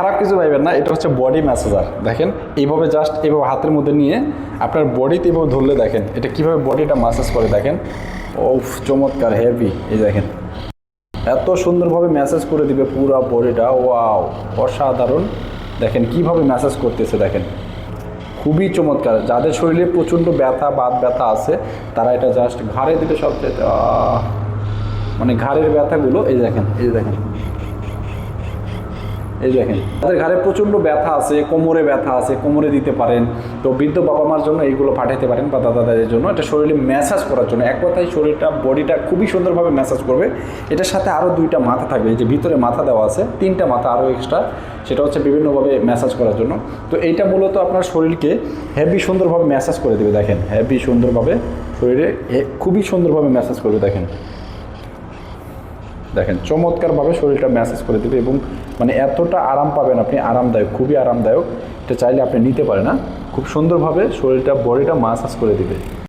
খারাপ কিছু পাইবেন না, এটা হচ্ছে বডি ম্যাসাজার। দেখেন এইভাবে জাস্ট এইভাবে হাতের মধ্যে নিয়ে আপনার বডিতে এইভাবে ধরলে দেখেন এটা কীভাবে বডিটা ম্যাসাজ করে দেখেন। ও চমৎকার, হেভি। এই দেখেন এত সুন্দরভাবে ম্যাসাজ করে দিবে পুরো বডিটা। ওয়াও, অসাধারণ। দেখেন কিভাবে ম্যাসাজ করতেছে, দেখেন খুবই চমৎকার। যাদের শরীরে প্রচণ্ড ব্যথা, বাত ব্যথা আছে তারা এটা জাস্ট ঘাড়ে দিতে সবচেয়ে মানে ঘাড়ের ব্যথাগুলো এই দেখেন, এই দেখেন, এই দেখেন তাদের ঘাড়ে প্রচণ্ড ব্যথা আছে, কোমরে ব্যথা আছে, কোমরে দিতে পারেন। তো বৃদ্ধ বাবা মার জন্য এইগুলো পাঠাতে পারেন বা দাদাদের জন্য। এটা শরীরে ম্যাসাজ করার জন্য, এক কথায় শরীরটা বডিটা খুবই সুন্দরভাবে ম্যাসাজ করবে। এটার সাথে আরও 2টা মাথা থাকবে, এই যে ভিতরে মাথা দেওয়া আছে 3টা মাথা আরও এক্সট্রা, সেটা হচ্ছে বিভিন্নভাবে ম্যাসাজ করার জন্য। তো এইটা মূলত আপনার শরীরকে হেভি সুন্দরভাবে ম্যাসাজ করে দেবে। দেখেন হেভি সুন্দরভাবে শরীরে খুবই সুন্দরভাবে ম্যাসাজ করবে। দেখেন দেখেন চমৎকারভাবে শরীরটা ম্যাসাজ করে দেবে এবং মানে এতটা আরাম পাবেন আপনি, আরামদায়ক, খুবই আরামদায়ক। এটা চাইলে আপনি নিতে পারেন না, খুব সুন্দরভাবে শরীরটা বডিটা ম্যাসাজ করে দেবে।